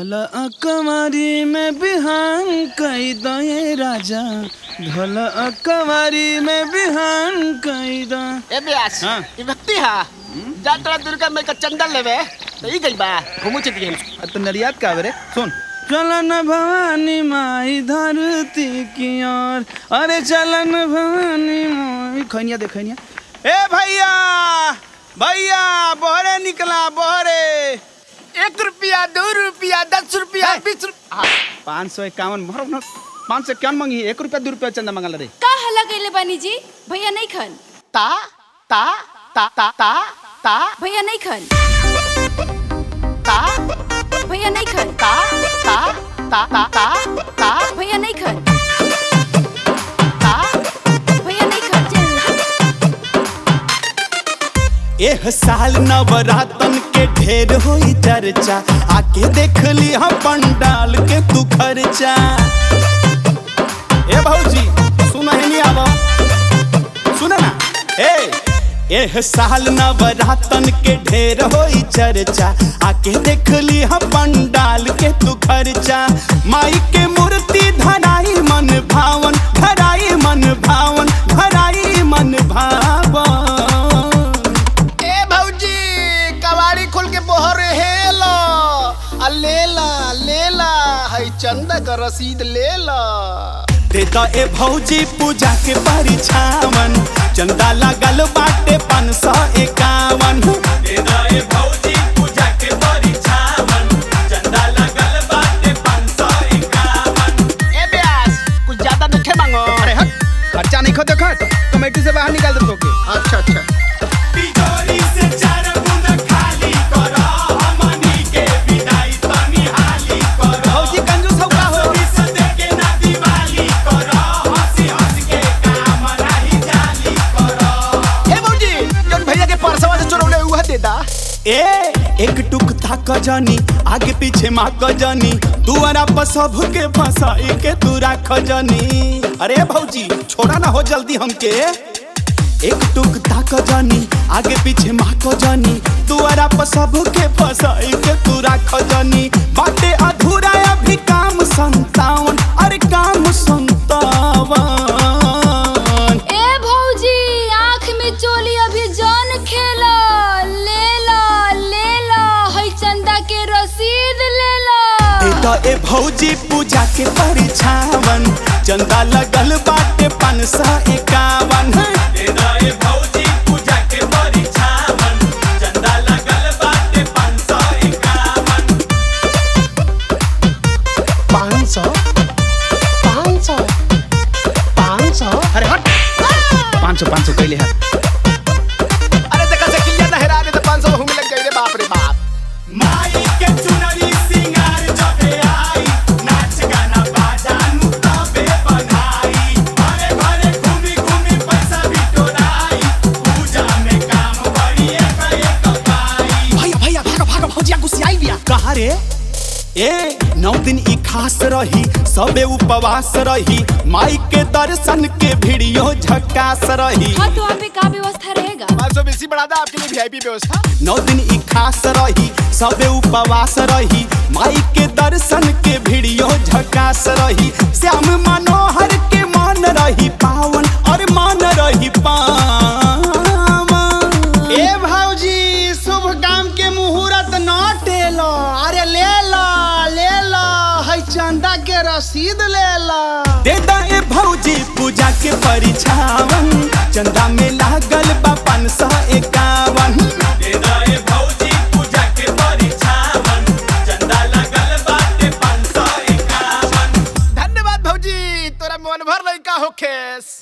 धल अकवारी में बिहान कई दे राजा, धल अकवारी में बिहान कई द। ए ब्यास ई भक्ति हा जातरा दुर्गा में का चंदन लेवे तो ई गई बा घुमु चली हम तो नरियात का रे सुन। चलन भवानी माई धरती की ओर, अरे चलन भवानी माई खैनिया दे खैनिया। ए भैया भैया बहरे निकला बहरे। 1 रुपया 2 रुपया 10 रुपया 20 रुपया 551 भर न 551 मांगी 1 रुपया 2 रुपया चंदा मांगल रे। का हल्ला कइले बानी जी? भैया नहीं खन ता ता ता ता ता ता भैया नहीं खन ता भैया नहीं खन ता ता ता ता ता ता भैया नहीं खन ता भैया नहीं खन। एह साल नवरातन के ढेर होई चर्चा, आके देख ली हम पंडाल के तू खर्चा। ए भौजी सुना है नहीं आवा सुना ना। एह साल नवरातन के ढेर होई चर्चा, आके देख ली हम पंडाल के तू खर्चा। माई के मूर्ति धराई मन भावन, धराई मन भावन, धराई मन भावन। लेला है चंदा का रसीद लेला। देता ए भौजी पूजा के परिछावन, चंदा लागल बाटे 551। देता ए भौजी पूजा के परिछावन, चंदा लागल बाटे 551। ए ब्यास कुछ ज्यादा नहीं मांगो। अरे हट खर्चा नहीं खो देखा तो कमेटी से बाहर निकाल दे तोके। अच्छा अच्छा तिजोरी से 4 गुना खाली करो, हमनी के विदाई तनी हाली करो। भौजी कंजूस हो का हो दे के ना दिवाली करो, हंसी हंस के काम नाही जाली करो। ए भौजी जौन भैया के परसवा से चोरौले हुआ दे दा। एक टुक थाक जानी आगे पीछे माक जानी, दुआरा पर सब के फसाई के तू राख जानी। अरे भौजी छोड़ा ना हो जल्दी हमके। एक टुक ताक जानी आगे पीछे माक जानी, दुआरा पर सब के फसाई के तू राख जानी। बाटे अधूरा अभी काम 57, अरे काम 57। ए भौजी आँख में चोली अभी जान खेला, लेला लेला है चंदा के रसीद लेला। देता ए भौजी पूजा के परिछावन, चंदा लगल बाटे 551। देता ए भौजी पूजा के परिछावन, चंदा लगल बाटे 551। 500 500 500 अरे हट 500 कैले है। अरे देखा से किलिया नहरा दे तो 500 होंगे लग गई रे बाप रे बाप। माई के चुनरी सिंगार जबे आई, नाच गाना बाजानु तबे बनाई। घरे घरे घूमी घूमी पैसा बिटोराई, पूजा में काम बड़ी एक पाई। भैया भैया भागो भागो भौजिया गुस्साई बिया। कहाँ रे? 9 दिन ई खास रही, सबे उपवास रही, माई के दर्शन के वीडियो झकास रही। हाँ तो वहाँ पे का व्यवस्था रहेगा? 500 बेसी बढ़ा दा आपके लिए वीआईपी व्यवस्था। 9 दिन ई खास रही, सबे उपवास रही, माई के दर्शन के वीडियो झकास रही। श्याम मनोहर के मान रही पावन, और मान रही पावन। ए भौजी शुभ काम के मुहूर्त न टेलो, अरे लेला है चंदा के रसीद लेला। देता ए भौजी पूजा के परिछावन, चंदा में लागल बा 551। देता ए भौजी पूजा के परिछावन, चंदा लागल बाटे 551। धन्यवाद भौजी, तोरा मन भर लइका होखेस।